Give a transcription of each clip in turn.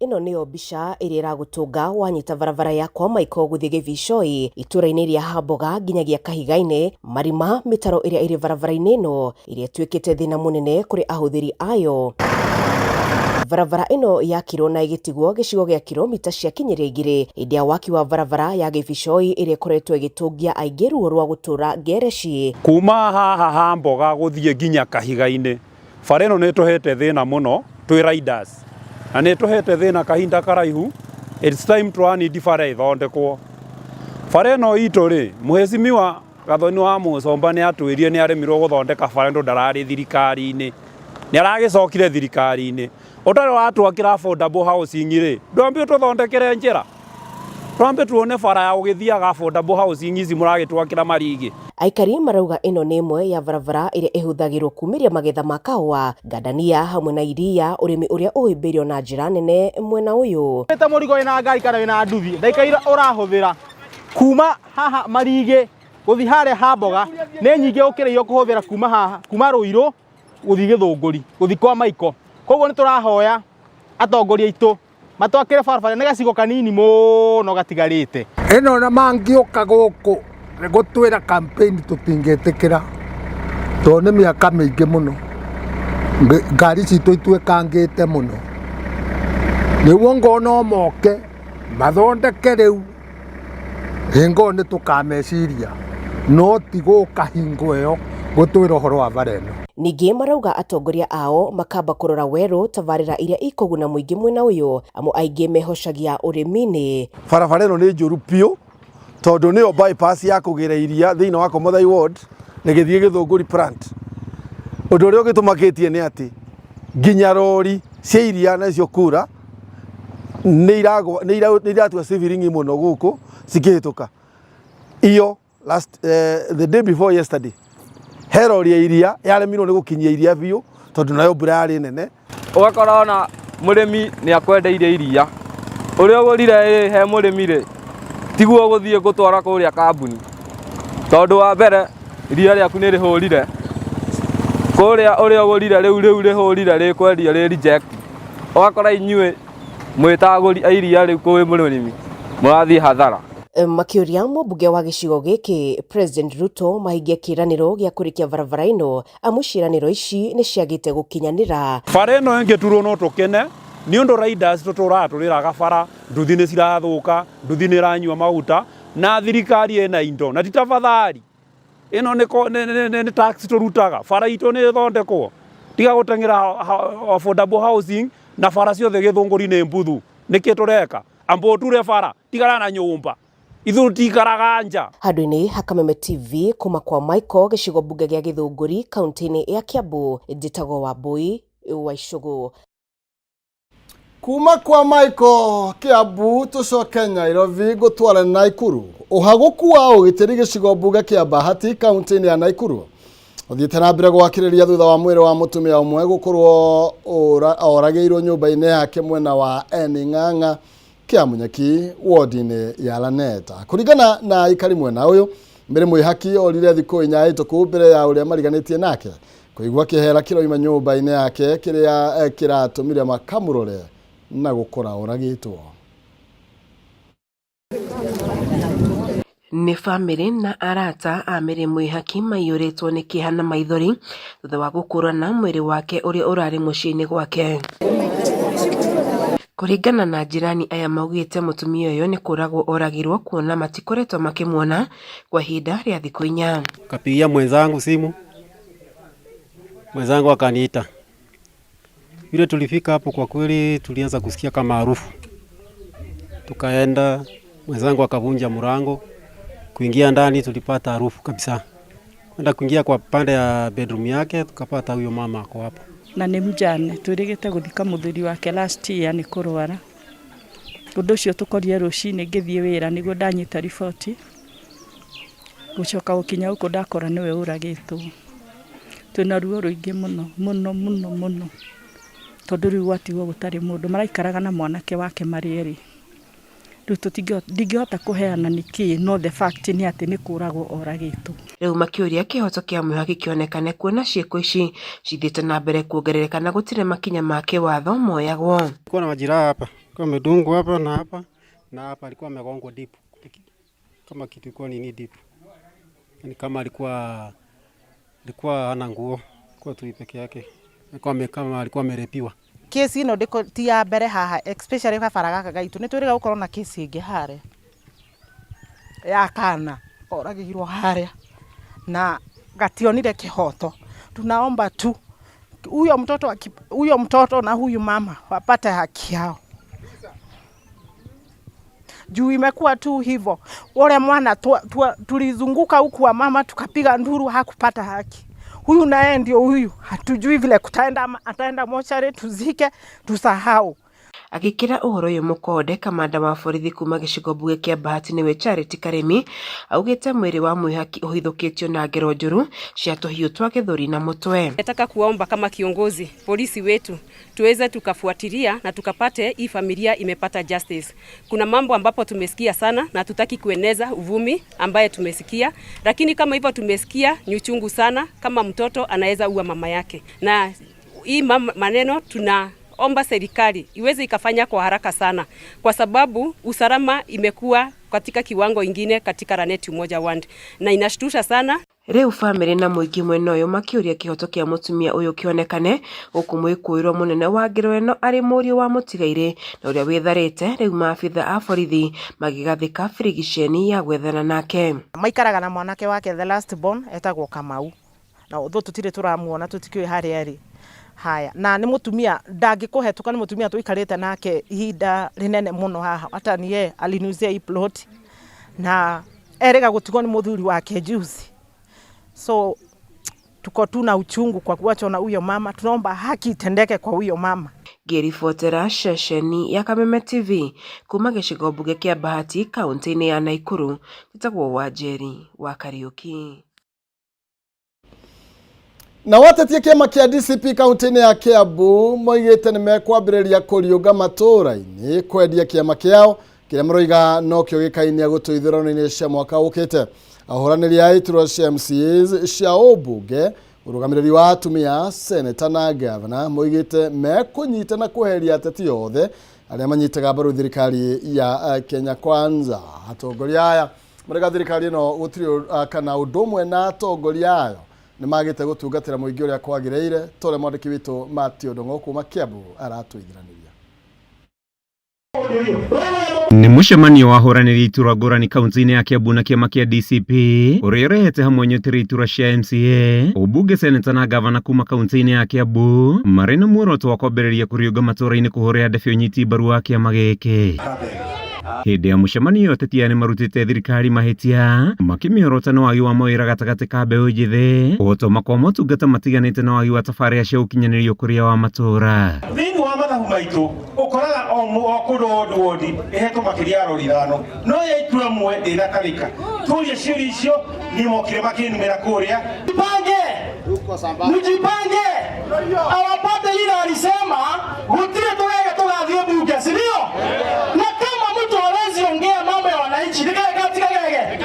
Ino niyo mbica ĩrĩa ĩragũtũnga wanyita barabara ya kwa Maiko gũthiĩ Gĩbicoi itũra-inĩ rĩa Hamboga nginyagia Kahiga-inĩ, marima mĩtaro ĩrĩa ĩrĩ barabara-inĩ ĩno ĩrĩa ĩtuĩkĩte thĩna mũnene kũrĩ ahũthĩri ayo. Barabara ĩno yakirwo na ĩgĩtigwo gĩcigo gĩa kilomita ciakinyĩria 2 hĩndĩ ya waki wa barabara ya Gĩbicoi ĩrĩa ĩkoretwo ĩgĩtũngia aingĩ ruo rwa gũtũra Ngereci. Kuma haha Hamboga gũthiĩ nginya Kahiga-inĩ, bara ĩno nĩ tũhete thĩna mũno twĩ riders, na nĩ tũhete thĩna kahinda karaihu. It's time to need bara ĩthondekwo. Bara ĩno itũ rĩ, Mheshimiwa Gathoni wa Mũcomba nĩ atwĩrire nĩ aremirwo gũthondeka bara ĩno ndararĩ thirikari-inĩ, nĩ aragĩcokire thirikari-inĩ. Ũtarĩ watwakĩra affordable housing rĩ, ndwambie tũthondekere njĩra, twambe tuone bara ya gũgĩthiaga affordable housing ici mũragĩtwakĩra marigĩ. Aikari marauga ĩno nĩ ĩmwe ya barabara ĩrĩa ĩhũthagĩrwo kumĩria magetha ma kahũa, ngandania hamwe na iria, ũrĩmi ũrĩa ũhĩmbĩirio na njĩra nene mwena ũyũ. Wĩta mũrigo wĩna ngari kana wĩna nduthi, ndaikaire ũrahũthĩra kuma haha marigĩ gũthiĩ harĩa Hamboga nĩ nyingĩ ũkĩrĩio kũhũthĩra kuma haha, kuma Rũirũ gũthiĩ Gĩthũngũri gũthiĩ kwa Maiko. Koguo nĩ tũrahoya atongoria aitũ matwakĩre barabara nĩ gacigo kanini mũno gatigarĩte. Ĩno na mangĩũka gũkũ gũtwĩra campaign tũtingĩtĩkĩra, tondũ nĩ mĩaka mĩingĩ mũno ngari citũ itwĩkangĩte mũno. Nĩguo ngona moke mathondeke rĩu hingo nĩ tũkameciria, no ti gũka hingo ĩyo gũtwĩra ũhoro wa bara ĩno. Ningĩ marauga atongoria ao makamba kũrora werũ tabarĩra iria ikũguna mũingĩ mwena ũyũ, amu aingĩ mehocagia ũrĩmi-inĩ. Barabara ĩno nĩ njũru biũ, tondũ nĩyo bypass ya kũgĩra iria thĩinĩ wa Komothai ward na gĩthiĩ Gĩthũngũri plant. Ũndũ ũrĩa ũgĩtũmakĩtie nĩ atĩ nginya rori cia iria nacio kura nĩ iratua civiringi mũno gũkũ cikĩhĩtũka. Iyo the day before yesterday he rori ya iria yaremirwo nĩ gũkinyia iria biũ tondũ nayo mbura yarĩ nene. Ũgakora ona mũrĩmi nĩ akwendeirie iria, ũrĩa ũgũrire he mũrĩmi rĩ tiguo gũthiĩ gũtwara kũrĩa kambuni, tondũ wa mbere iria rĩaku nĩ rĩhũrire kũrĩa, ũrĩa ũgũrire rĩu rĩhũrire rĩkwendia rĩ reject. Ũgakora inyuĩ mwĩtagũri a iria rĩu kũrĩ mũrĩmi mũrathiĩ hathara. Makĩũria mũmbunge wa gĩcigo gĩkĩ President Ruto mahingie kĩĩranĩro gĩa kũrĩkia barabara ĩno, amu ciĩranĩro ici nĩ ciagĩte gũkinyanĩra. Bara ĩno ĩngĩturwo no tũkene nĩ ũndũ riders tũtũraga tũrĩraga bara, nduthi nĩ cirathũka, nduthi nĩ iranyua maguta na thirikari ĩna indo na ti tafadhali. Ĩno nĩ tax tũrutaga, bara itũ nĩ ĩthondekwo, tiga gũteng'era affordable housing na bara ciothe Gĩthũngũri nĩ mbuthu. Nĩkĩ tũreka ambo ture bara tigara na nyũmba ithu tikaraga nja. Handũ-inĩ ha Kameme TV kuma kwa Maiko gĩcigo mbunge gĩa Gĩthũngũri kaunti-inĩ ya Kiambu, njĩtagwo Wambui wa Icũgũ. Kuma kwa Maiko Kiambu tũcoke Nairobi gũtwara Naikuru. Ũhagũku wa ũgitĩri gĩcigo mbunge kĩa Bahati kaunti-inĩ ya Naikuru ũthiĩte na mbere gwakĩrĩria thutha wa mwĩrĩ wa mũtumia ũmwe gũkorwo oragĩirwo nyũmba-inĩ yake mwena wa Ening'ang'a kia Munyeki ward-inĩ ya Laneta. Kũringana na aikari mwena ũyũ, mbere mwĩhaki orire thikũ 4 hĩtũku mbere ya ũrĩa mariganĩtie nake kũigua kĩhera kĩroima nyũmba-inĩ yake kĩrĩa kĩratũmire makamũrore na gũkora oragĩtwo. Nĩ bamĩrĩ na arata a Mary Mwĩhaki maiyũrĩtwo nĩ kĩeha na maithori thutha wa gũkũrana mwĩrĩ wake ũrĩa ũrarĩ mũciĩ-inĩ gwake. Kũringana na jirani aya maugĩte mũtumia ũyũ nĩ kũragwo oragirwo kuona matikoretwo makĩmuona kwa ihinda rĩa thikũ 4. Kapigia mwenzangu simu, mwenzangu akaniita. Vile tulifika hapo kwa kweli tulianza kusikia kama harufu. Tukaenda, mwenzangu akavunja mlango. Kuingia ndani tulipata harufu kabisa. Kwenda kuingia kwa pande ya bedroom yake tukapata huyo mama ako hapo. Na nĩ mjane twĩrĩgĩte gũthika mũthuri wake last year nĩ kũrwara. Ũndũ ũcio tũkorire rũcinĩ ngĩthiĩ wĩra nĩguo ndanyita riboti. Gũcoka gũkinya gũkũ ndakora nĩwe ũragĩtwo. Twĩna ruo rũingĩ mũno. Tondũ rĩu gwatigwo gũtarĩ mũndũ maraikaraga na mwanake wake marĩ erĩ. riu ndingihota kuheana niki no the fact ni ati ni kuragwo oragitwo. Riu makiuria kihoto kia mwihaki kionekane kuona cieko ici cithite na mbere kuongerereka na gutire makinya ma kiwatho moyagwo. Kuna majira hapa kwa medungu hapa na hapa alikuwa amegongwa deep kama kitu iko nini deep, yani kama alikuwa hana nguo kwa tu peke yake, kama alikuwa amerepiwa. Kesi ino ndiko ti ya mbere haha, especially gabara gaka gaitu ni twiriga gukorwo na kesi ingi hare ya kana oragirwo hare na gationire kihoto. Tunaomba tu huyo mtoto na huyu mama wapate haki yao. Juu imekuwa tu hivyo, wale mwana tulizunguka huku wa mama tukapiga nduru, hakupata haki. Huyu naye ndio huyu, hatujui vile ataenda mochari tuzike tusahau. Agikira uhoro uyu mukonde, kamanda wa borithi kuma gicigo mbuge kia Bahati niwe Charity Karemi augite mwiri wa mwihaki uhithukitio na ngero njuru cia tuhiu twa githuri na mutwe. Nataka kuomba kama kiongozi polisi wetu tuweze tukafuatilia na tukapate hii familia imepata justice. Kuna mambo ambapo tumesikia sana na tutaki kueneza uvumi ambaye tumesikia, lakini kama hivyo tumesikia ni uchungu sana kama mtoto anaweza ua mama yake, na hii maneno tunaomba serikali iweze ikafanya kwa haraka sana, kwa sababu usalama imekuwa katika kiwango ingine katika Raneti Umoja Ward na inashtusha sana. Riu family na muingi mwena uyu makiuria kihoto kia mutumia uyu kionekane, ukumwikuirwo munene wa ngero eno ari murio wa mutigaire na uria witharite. Riu maabitha a borithi magigathika frigisheni ya gwethana nake. Maikaraga na mwanake wake the last born etagwo Kamau, na utho tutire turamuona tutikio hari ari haya, na ni mutumia ndangikuhetuka, ni mutumia tuikarite nake ihinda rinene muno haha. Hata niye alinuzia hii plot na erega gutigwo ni muthuri wake juzi. So tuko tu na uchungu kwa kuachwa na huyo mama. Tunaomba haki itendeke kwa huyo mama. Ngiribotera ceceni ya Kameme TV kuma gicigo mbuge kia Bahati kaunti-ini ya Naikuru, njitagwo Wanjeri wa Kariuki. Na watetie kiama kia DCP kaunti-ini ya Kiambu moigite nimekwambiriria kuriunga matura-ini kwendia kiama kiao kiria maroiga no kio gikainia gutuithurano-ini cia mwaka ukite. Ahoraniri a iturwa cia MCAs cia ubunge, urugamiriri wa atumia, seneta na gavana moigite mekunyitana kuheria ateti othe aria manyitaga mbaru thirikari ya Kenya Kwanza. Atongoria aya marega thirikari ino gutiri kana undu umwe na atongoria ayo ni magite gutungatira muingi uria kwagireire. Tore mwandiki witu Matthew Ndongo kuma Kiambu aratuithiraniria. Ni mucemanio wa ahoraniri iturwa ngurani kaunti-ini ya Kiambu na kiama kia DCP uria urehete hamwe nyotiri iturwa cia MCA, ubunge, seneta na gavana kuma kaunti-ini ya Kiambu mari na muoroto wa kwambiriria kuriunga matura-ini kuhuria ndebe unyiti mbaru wa kiama giki. Hindi ya mucemanio ateti aya ni marutite thirikari mahitia makimiorota na wagi wa mawira gatagati ka mbeu njithi, gutuma kwa motungata matiganite na wagi wa tafaria cia ukinyanirio kuria wa matura. Thiini wa mathabu maitu ukoraga kundu wodi ihetu makiria rori thano no ya itura mwe ndina karika turie ciuri icio ni mokire makinumira kuria. Mjipange awapate ile alisema gutire tugege tugathie bunge, si ndio? Na kama mtu hawezi ongea mambo ya wananchi katika gege,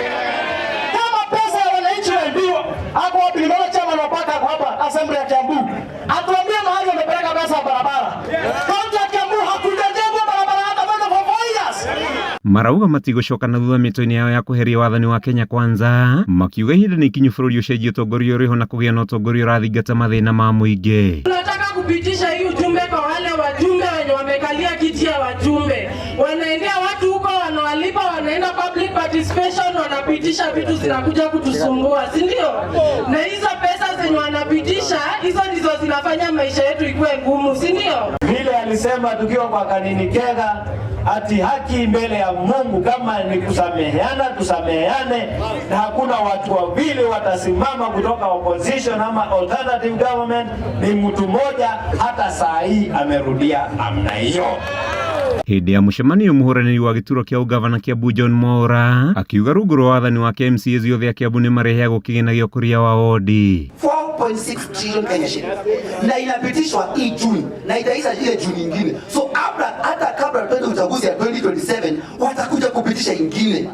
kama pesa ya wananchi ndio hapo wapi? Mbona chama napaka hapa assembly ya Kiambu atuambie mahali amepeleka pesa barabara. Kaunti ya Kiambu hakujajengwa barabara hata moja for 4 years. Marauga matigocoka na thutha mito-ini yao ya kuheria wathani wa Kenya Kwanza, makiuga ihinda ni ikinyu bururi ucenjie utongoria uriho na kugia na utongoria urathingata mathina ma muingi. Tunataka kupitisha hii ujumbe kwa wale wajumbe wenye wamekalia kiti ya wajumbe, wanaendea watu huko, wanawalipa, wanaenda public participation, wanapitisha vitu zinakuja kutusumbua, si ndio? Na hizo pesa zenye wanapitisha hizo ndizo zinafanya maisha yetu ikuwe ngumu, si ndio? Vile alisema tukiwa kwa Kanini Kega ati haki mbele ya Mungu kama ni kusameheana tusameheane, na hakuna watu wawili watasimama kutoka opposition ama alternative government, ni mtu mmoja. Hata saa hii amerudia amna hiyo. Hindi ya mucemanio muhuraniri wa gituro kia ugavana Kiambu John Mwaura akiuga rungu rwa wathani wa MCAs yothe a Kiambu ni mareheagwo kigenagio kuria wa wodi 4.6 trillion Kenya shillings na inapitishwa hii Juni na itaisha ile Juni nyingine. So hata kabla tuende uchaguzi ya 2027 watakuja kupitisha ingine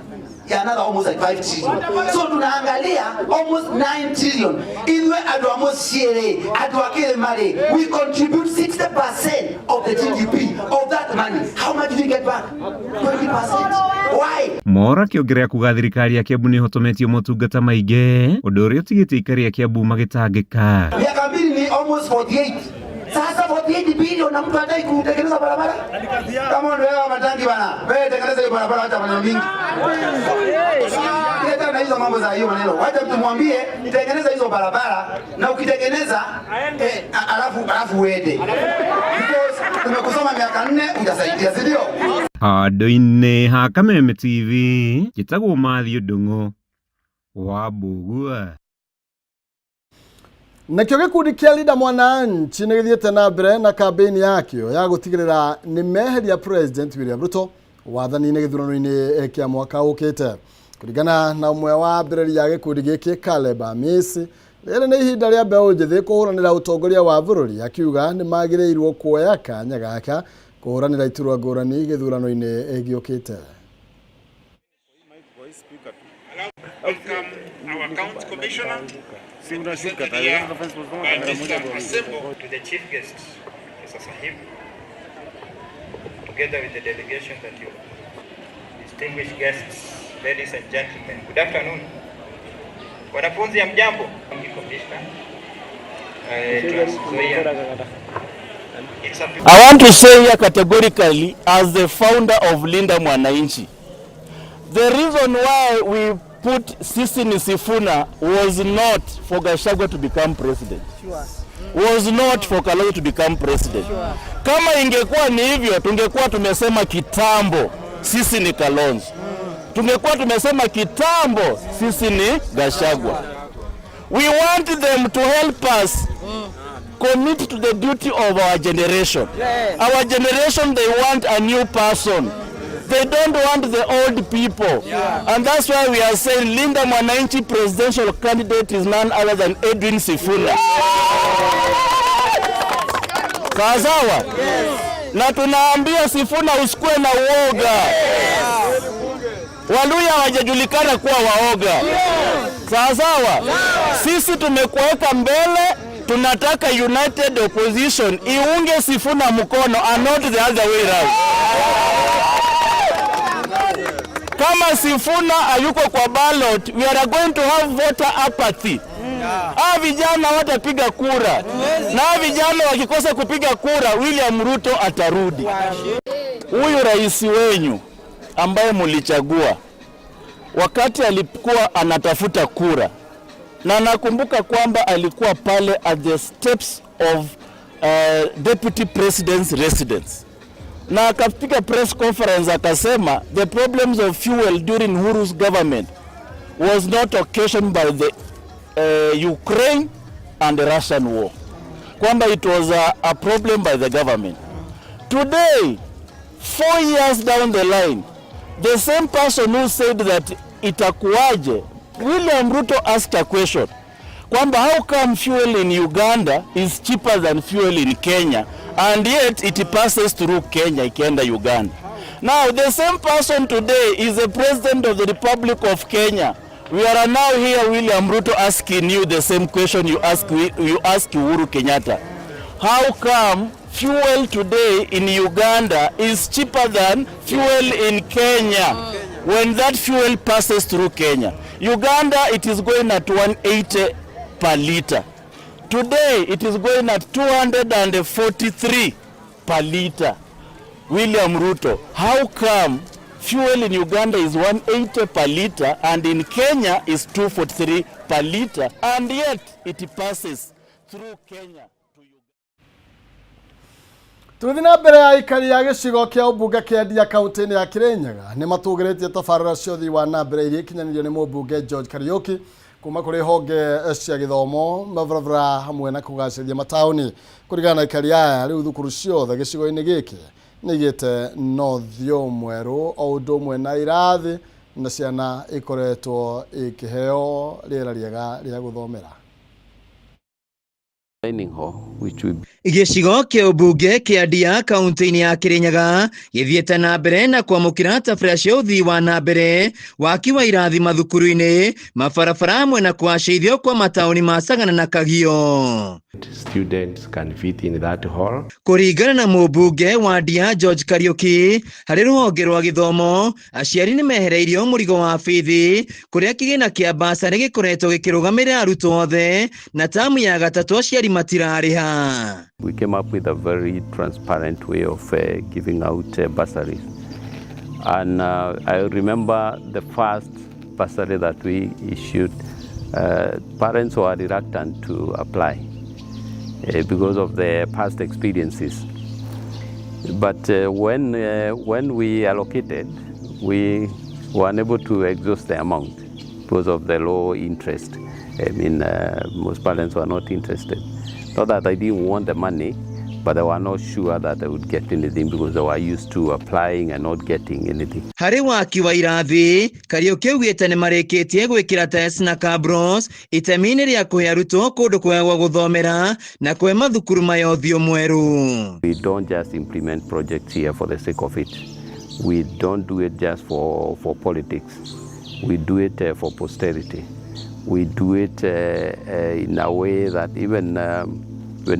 ya another almost like 5 trillion. So tunaangalia almost 9 trillion. Inwe adu almost share, adu akile mali. We contribute 60% of the GDP of that money. How much do we get back? 20%. Why? Mora kiongerea kuga thirikari ya Kiambu ni hotometio motungata maige undu uria utigite ikari ya Kiambu magitangika. Miaka mbili ni almost 48. Sasa 48 bilioni na mtu hataki kutengeneza barabara. Kama ndio wewe matangi bana. Wewe tengeneza hiyo barabara hata maneno mingi. Leta na hizo mambo za hiyo maneno. Wacha mtu mwambie nitengeneza hizo barabara na ukitengeneza alafu uende. Because tumekusoma miaka 4 utasaidia, si ndio? Handu-inĩ ha Kameme TV gĩtagwo Matthew Ndung'u wa Mbugua. Nakio gikundi kia Linda Mwananchi nĩ gĩthiĩte na mbere na kampeni yakĩo ya gũtigĩrĩra nĩ meheria President William Ruto wathani-inĩ gĩthurano-inĩ kĩa mwaka ũkĩte. Kũringana na ũmwe wa mbere ya gĩkundi gĩkĩ Caleb Amisi, rĩrĩ nĩ ihinda rĩa mbeũ njĩthĩ kũhũranĩra ũtongoria wa bũrũri, akiuga nĩ magĩrĩirwo kuoya kanya gaka kũhũranĩra iturwa ngũrani gĩthurano-inĩ gĩũkĩte. Our account commissioner, represented here by Mr. Asembo, to the chief guest, Mr. Sahib, together with the delegation that you distinguished guests, ladies and gentlemen. Good afternoon. Wanafunzi ya mjambo, commissioner. I want to say here categorically, as the founder of Linda Mwananchi, the reason why we put Sisi Sifuna was not for Gachagua to become president. Sure. Was not for Kalonzo to become president. Sure. Kama ingekuwa ni hivyo, tungekuwa tumesema kitambo sisi ni Kalonzo. Tungekuwa tumesema kitambo sisi ni Gachagua. We want them to help us commit to the duty of our generation. Yes. Our generation, they want a new person. They don't want the old people. Yeah. And that's why we are saying Linda Mwananchi presidential candidate is none other than Edwin Sifuna. Sawa? Yes. Na tunaambia Sifuna usikue na uoga. Yes. Waluya hawajajulikana kuwa waoga. Yes. Sawa? Yes. Sisi tumekuweka mbele, tunataka united opposition iunge Sifuna mkono and not the other way around. Kama Sifuna hayuko kwa ballot, we are going to have voter apathy. Hawa vijana watapiga kura. Na hawa vijana wakikosa kupiga kura, William Ruto atarudi. Huyu rais wenyu ambaye mulichagua wakati alikuwa anatafuta kura, na nakumbuka kwamba alikuwa pale at the steps of deputy president's residence. Na akapiga press conference akasema the problems of fuel during Uhuru's government was not occasioned by the Ukraine and the Russian war. Kwamba it was a problem by the government. Today, 4 years down the line, the same person who said that itakuwaje, William Ruto asked a question. Kwamba how come fuel in Uganda is cheaper than fuel in Kenya, and yet it passes through Kenya ikienda Uganda. Now the same person today is the president of the Republic of Kenya. We are now here, William Ruto, asking you the same question you ask Uhuru Kenyatta. How come fuel today in Uganda is cheaper than fuel in Kenya when that fuel passes through Kenya? Uganda, it is going at 180 per liter. Today it is going at 243 per liter. William Ruto, how come fuel in Uganda is 180 per liter and in Kenya is 243 per liter, and yet it passes through Kenya? Tuthi na mbere ya ikari ya gĩcigo kĩa ũmbunge kĩa Ndia kaunti-inĩ ya Kirinyaga nĩ matũgĩrĩtie tabarĩra cia ũthii wa na mbere iria ikinyanĩrio nĩ mũmbunge George Kariuki kuma kũrĩ honge cia gĩthomo, mabarabara hamwe na kũgacĩrithia mataũni. Kũringana na ikari aya, rĩu thukuru ciothe gĩcigo-inĩ gĩkĩ nĩ igĩte na ũthiũ mwerũ o ũndũ ũmwe na irathi, na ciana ikoretwo ikĩheo rĩera rĩega rĩa gũthomera. Dining hall which will be Gĩcigo kĩa ũmbunge kĩa Ndia kaunti-inĩ ya Kirinyaga gĩthiĩte na mbere na kwamũkĩra tabarĩra cia ũthii wa na mbere, waki wa irathi mathukuru-inĩ, mabarabara hamwe na kũgacĩrithio kwa mataũni ma Sagana na Kagio. Students can fit in that hall. Kũringana na mũmbunge wa Ndia George Kariuki, harĩ rũhonge rwa gĩthomo, aciari nĩ mehereirio mũrigo wa bithi, kũrĩa kĩgĩna kĩa basarĩ gĩkoretwo gĩkĩrũgamĩrĩra arutwo othe na tamu ya gatatũ aciari matirarĩha. We came up with a very transparent way of giving out bursaries. And I remember the first bursary that we issued, parents were reluctant to apply because of their past experiences. But when we allocated, we were unable to exhaust the amount because of the low interest. I mean, most parents were not interested. Not that I didn't want the money, but they were not sure that they would get anything because they were used to applying and not getting anything. Harĩ waki wa irathi, Kariuki augĩte nĩ marĩkĩtie gwĩkĩra TES na KABROS itemi-inĩ rĩa kũhe arutwo kũndũ kwega gwa gũthomera na kũhe mathukuru maya ũthiũ mwerũ. We don't just implement projects here for the sake of it. We don't do it just for politics. We do it for posterity. We do it in a way that even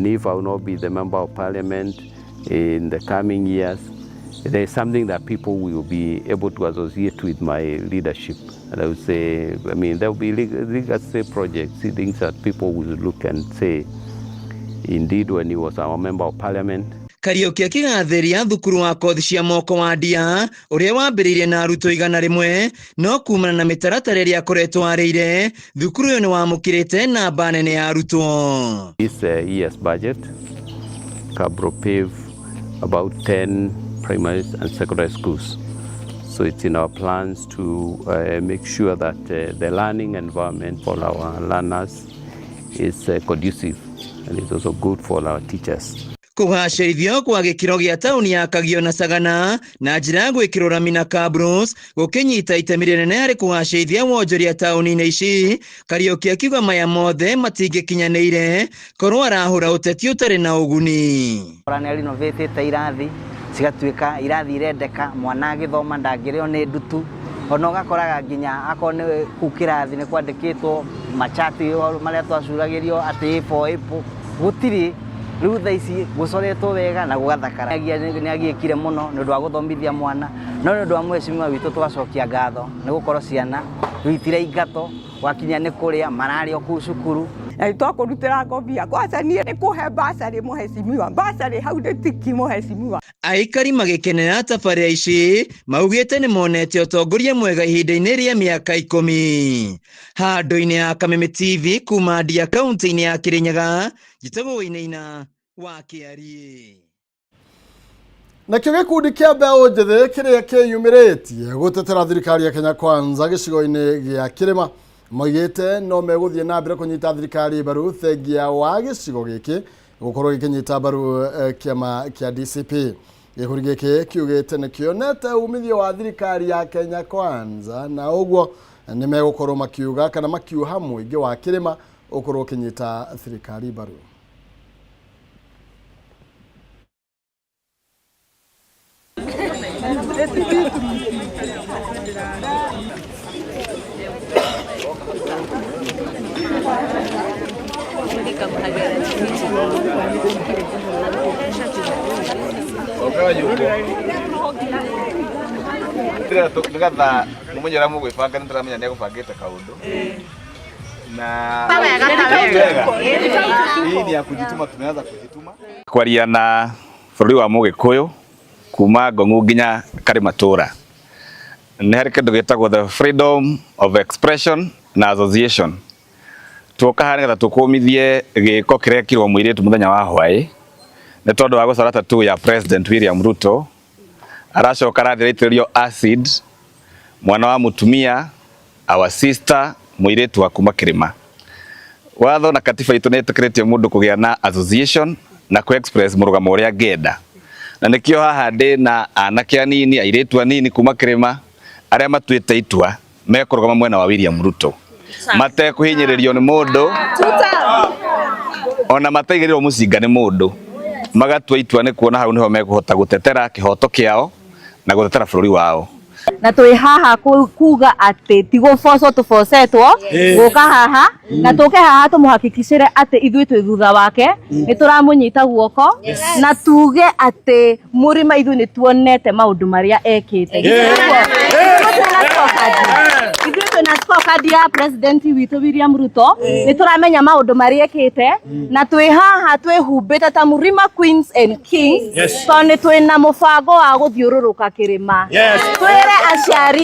if I will not be the member of parliament in the coming years, there is something that people will be able to associate with my leadership. And I would say, I mean, there will be legacy projects, things that people will look and say, indeed, when he was our member of parliament. Kariuki akĩgathĩria thukuru wa kothi cia moko wa Ndia ũrĩa wambĩrĩirie na arutwo 100 no kumana na mĩtaratara ĩrĩa akoretwo arĩire thukuru ũyũ nĩ wamũkĩrĩte namba nene ya arutwo. This year's budget, KABRO pave about 10 primary and secondary schools. So it's in our plans to make sure that the learning environment for our learners is conducive and it's also good for our teachers. Kũgacĩrithio kwa gĩkĩro gĩa taũni ya Kagio na Sagana na njĩra ya gwĩkĩrwo rami na KABROS gũkĩnyita itemi rĩnene harĩ kũgacĩrithia wonjoria taũni-inĩ ici. Kariuki akiuga maya mothe matingĩkinyanĩire korwo arahũra ũteti ũtarĩ na ũguni. Nĩ renovatĩte irathi cigatuĩka irathi irendeka, mwana agĩthoma ndangĩrĩo nĩ ndutu, ona ũgakoraga nginya akorwo nĩ kũu kĩrathi nĩ kwandĩkĩtwo machati marĩa twacuragĩrio atĩ A4 gũtirĩ. Rĩu thaa ici gũcoretwo wega na gũgathakara. Nĩ agĩkire mũno nĩ ũndũ wa gũthomithia mwana, no nĩ ũndũ wa mheshimiwa witũ tũgacokia ngatho nĩ gũkorwo ciana rũitire ingato wakinya nĩ kũrĩa mararĩ kũu cukuru. Na twakũrutĩra ngobia kwanza niĩ nĩ kũhe basarĩ mheshimiwa, basarĩ hau ndĩtiki mheshimiwa. Aikari magĩkenera tabarĩra ici maugĩte nĩ monete ũtongoria mwega ihinda-inĩ rĩa mĩaka 10. Handũ-inĩ ya Kameme TV kuma Ndia kaunti-inĩ ya Kirinyaga, Njĩtagwo Wainaina wa Kĩarie. Nakĩo gĩkundi kĩa mbeũ njĩthĩ kĩrĩa kĩyumĩrĩtie gũtetera thirikari ya Kenya Kwanza gĩcigo-inĩ gĩa Kĩrĩma moigĩte no megũthiĩ na mbere kũnyita thirikari mbaru thengia wa gĩcigo gĩkĩ gũkorwo gĩkĩnyita mbaru kĩama kĩa DCP. Gĩkundi gĩkĩ kiugĩte nĩ kĩonete umithio wa thirikari ya Kenya Kwanza na ũguo nĩ megũkorwo makiuga kana makiuha mũingĩ wa Kĩrĩma ũkorwo ũkĩnyita thirikari mbaru. Nigatha mumenyera mugwibanga nituramenya ni agubangite kaundu na hii ni ya kujituma, tumeanza kujituma kwaria na bũrũri wa Mũgĩkũyũ kuma Ngong'u nginya Karimatura. Nĩ harĩ kĩndũ gĩtagwo the freedom of expression na association. Tuoka harĩ getha tũkũmithie gĩko kĩrekirwo mũirĩtu mũthenya wa hwaĩ nĩ tondũ wa gũcora tattoo ya President William Ruto aracoka arathĩrĩitĩrĩrio acid mwana wa mũtumia our sister mũirĩtu wa kuma Kĩrĩma. Watho na katiba itũ nĩ ĩtĩkĩrĩtie mũndũ kũgĩa na association na kũ express mũrũgamo ũrĩa angĩenda. Na nĩkĩo haha ndĩ na anake anini airĩtu anini kuma Kĩrĩma arĩa matuĩte itua mekũrũgama mwena wa William Ruto matekũhinyĩrĩrio nĩ mũndũ ona mataigĩrĩrwo mũcinga nĩ mũndũ magatua itua nĩ kuona hau niho mekũhota gũtetera kĩhoto kĩao na gũtetera bũrũri wao. Na tũĩ haha kuga atĩ ti gũbocwo tũbocetwo gũka haha na tũke haha tũmũhakikicĩre atĩ ithuĩ twĩ thutha wake nĩ tũramũnyita guoko na tuge atĩ mũrĩma ithuĩ nĩ tuonete maũndũ marĩa ekĩte. Ithuĩ twĩna scorecard ya president witũ William Ruto nĩ tũramenya maũndũ marĩa ekĩte na twĩ haha twĩhumbĩte ta Murima Queens and Kings tondũ nĩ twĩna mũbango wa gũthiũrũrũka kĩrĩma. Twĩre aciari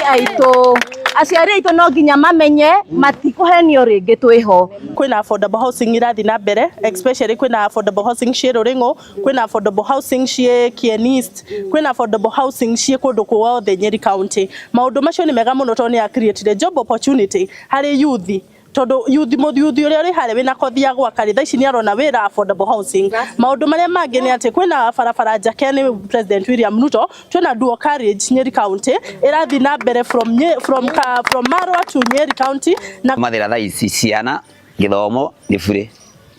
aitũ no nginya mamenye matikũhenio rĩngĩ twĩho. Kwĩna affordable housing irathi na mbere, especially kwĩna affordable housing cie Rũrĩng'ũ, kwĩna affordable housing cie Kieni East, kwĩna affordable housing cie kũndũ kuothe Nyeri County. Maũndũ macio nĩ mega mũno tondũ nĩ ya create job opportunity harĩ youth. Tondu youth uria ri hare wina kothi ya gwaka ri thaici ni arona wira affordable housing. Maundu maria mangi ni ati kwina barabara njake ni President William Ruto twina dual carriage Nyeri County irathi na mbere from Marwa to Nyeri County na mathira thaici ciana githomo ni free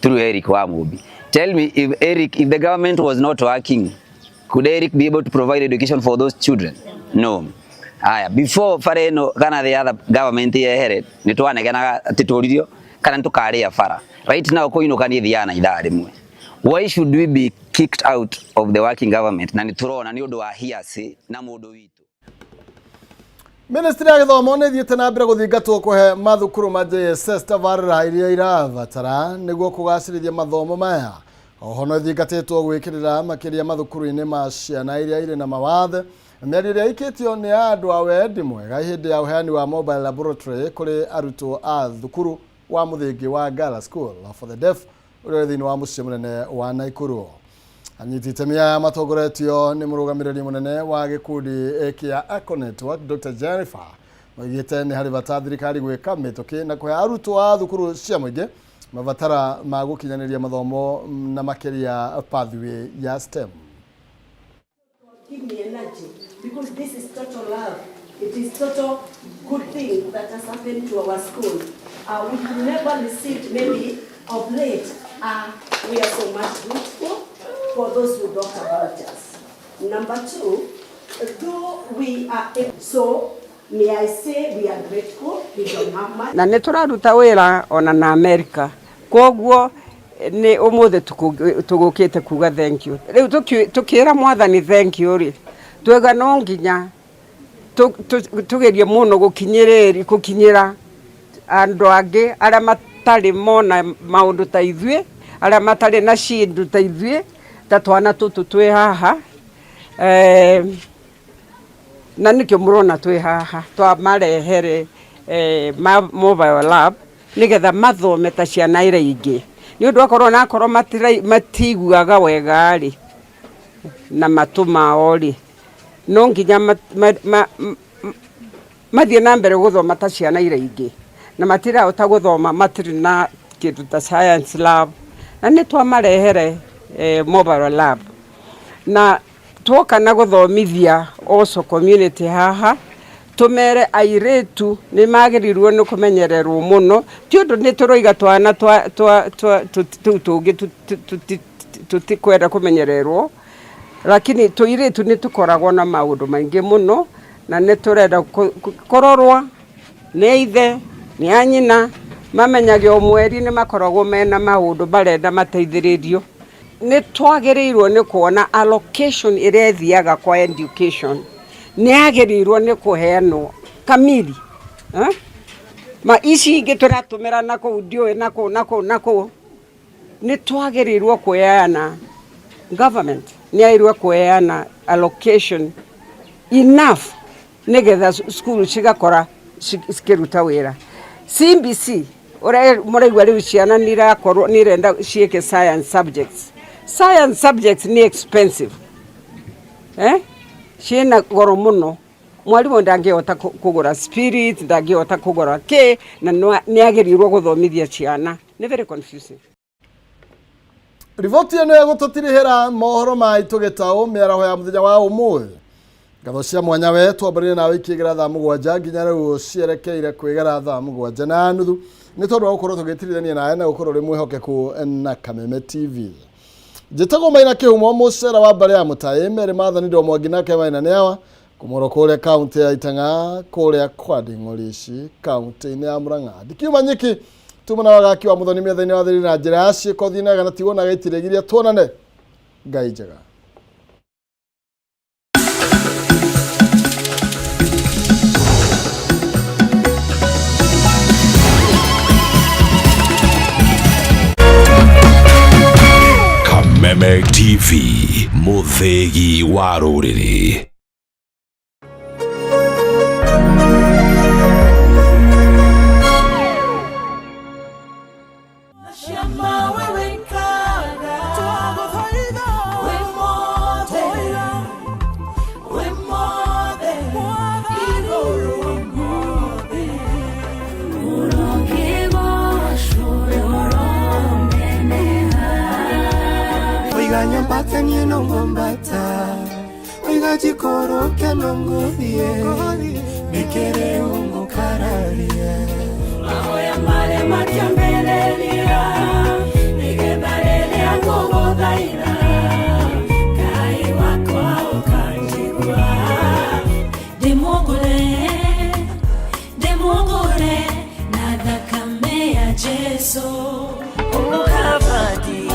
through Eric Wamũmbi. Tell me, if the government was not working, could Eric be able to provide education for those children? No. Aya, before fareno kana the other government yehere ni twaneganaga atituririo kana tukaria fara. Right now ko inukani thiana ithaa rimwe. Why should we be kicked out of the working government? Na ni turona ni undu wa hiasi na mundu witu. Ministry ya githomo nĩ thiĩte na mbere gũthingatwo kũhe mathukuru ma JSS tabarĩra iria irabatara nĩguo kũgacĩrithia mathomo maya. Oho no thingatĩtwo gwĩkĩrĩra makĩria mathukuru-inĩ ma ciana iria irĩ na mawathe. Mĩario ĩrĩa ĩikĩtio nĩ andũ a wendi mwega hĩndĩ ya ũheani wa mobile laboratory kũrĩ arutwo a thukuru wa mũthingi wa Ngara School for the Deaf ũrĩa thĩinĩ wa mũciĩ mũnene wa Naikuru. Anyiti itemi aya matongoretio nĩ mũrũgamĩrĩri mũnene wa gĩkundi kĩa Eco Network Dr. Jennifer moigĩte nĩ harĩ bata thirikari gwĩka mĩtũkĩ na kũhe arutwo a thukuru cia mũingĩ mabatara ma gũkinyanĩria mathomo na makĩria pathway ya STEM. Give me energy because this is total love. It is total good thing that has happened to our school. We have never received maybe of late. We are so much grateful for those who talk about us. Number two, though we are so, may I say we are grateful. We don't have much. Na nĩtũraruta wĩra ona na America. Koguo ni umuthi tugukite kuga thank you. Riu tukira mwathani thank you ri twega no nginya tugerie muno gukinyira andu angi aria matari mona maundu ta ithuĩ aria matari na shindu ta ithuĩ ta twana tutu twi haha na nikyo murona twi haha twa marehere mobile lab nigetha mathome ta ciana iria ingĩ ni undu akorwo na akorwo matiguaga wega ri na matuma ori no nginya mathie na mbere guthoma ta ciana iria ingĩ na matira ota guthoma matiri na kindu ta science lab na ni twamarehere mobile lab na twoka na guthomithia also community haha tumere airetu ni magirirwo ni kumenyererwo muno ti undu ni turoiga twana tungi tutikwenda kumenyererwo lakini tuiretu ni tukoragwo na maundu maingi muno na ni turenda kororwa ni ithe ni anyina mamenyage o mweri ni makoragwo mena maundu barenda mateithĩrĩrio ni twagereirwo ni kuona allocation iria thiaga kwa education ni agerirwo ni kuheanwo kamili ma ici ingi turatumira nako ndio nako ni twagerirwo kuheana government ni airwo kuheana allocation enough nigetha school cigakora cikiruta wira. CBC ore muraigwa riu ciana nirenda cieke science subjects ni expensive ciena goro muno mwarimu ndangihota kugura spirit ndangihota kugura ke na ni agerirwo guthomithia ciana ni very confusing. Riboti ĩno ĩgũtũtirihĩra mohoro maitũ gĩtaũ mĩaraho ya mũthenya wa ũmũthĩ. Ngatho cia mwanya we twambĩrĩrie nawe ikĩgera thaa mũgwanja nginya rĩu cierekeire kwĩgera thaa mũgwanja na nuthu nĩ tondũ wa gũkorwo tũgĩtirithania nawe na gũkorwo ũrĩ mwĩhokeku na Kameme TV. Jitego maina kihumo musera wa bare ya Mutahi Mary Martha ndo Mwangi nake maina newa kumorokole county ya Itanga kole kwa Nding'orici county ni ya Murang'a. Dikiuma nyiki tumana wagaki wa muthoni methani wa thiri na njira ya ciiko thinaga na tigona gaitiregiria tuonane Ngai njega. Kameme TV, muthegi wa ruriri. Nyambata nyeno ngombata Oiga jikoro keno ngodhie Mikere ungo kararie Mahoya mare makiambelelia Nigebarele angogo dhaira Kai wako au kanjigua Demogore na dhakame ya Jesu Ukabadi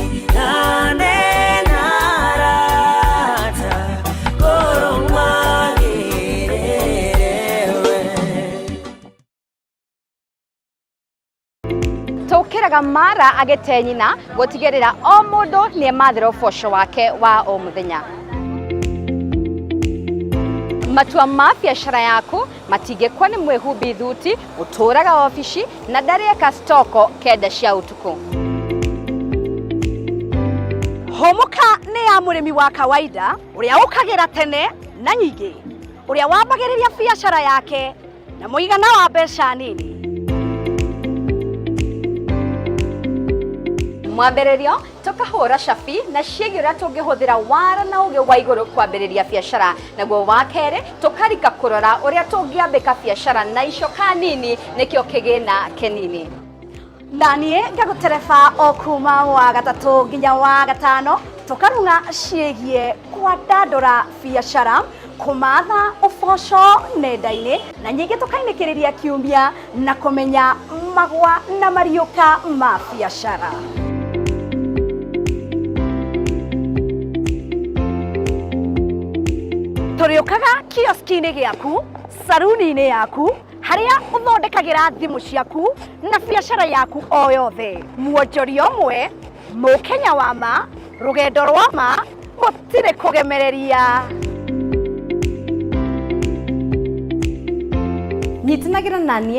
Tokeraga mara agete nyina gutigirira o mundu ni mathira uboco wake wa o muthenya. Matua ma biashara yaku matingĩkwo nĩ mwĩhumbi thuti ũtũraga ofici na ndarĩka stoko kenda cia utuku. Homuka nĩ ya mũrĩmi wa kawaida ũrĩa ũkagira tene na nyingĩ ũrĩa wambagĩrĩria biashara yake na mũigana wa mbeca nini. Mwambĩrĩrio tukahũra cabi na ciĩgiĩ ũrĩa tũngĩhũthĩra wara na ũgĩ wa igũrũ kwambĩrĩria biashara, naguo wa kerĩ tukarika kũrora ũrĩa tũngĩambĩka biashara na icoka nini nĩkĩo kĩgĩna kĩnini. Na niĩ ngagũtereba o kuma wa gatatũ nginya wa gatano tukarunga ciĩgiĩ kwandandũra biashara, kumatha uboco nenda-inĩ na nyingĩ tukainĩkĩrĩria kiumia na kũmenya magwa na mariũka ma biashara. Tũrĩũkaga kioski-inĩ gĩaku, saruni-inĩ yaku, harĩa ũthondekagĩra thimũ ciaku na biashara yaku o yothe. Muonjoria ũmwe, mũkenya wa ma, rũgendo rwa ma, gũtirĩ kũgemereria. Nyitanagĩra naniĩ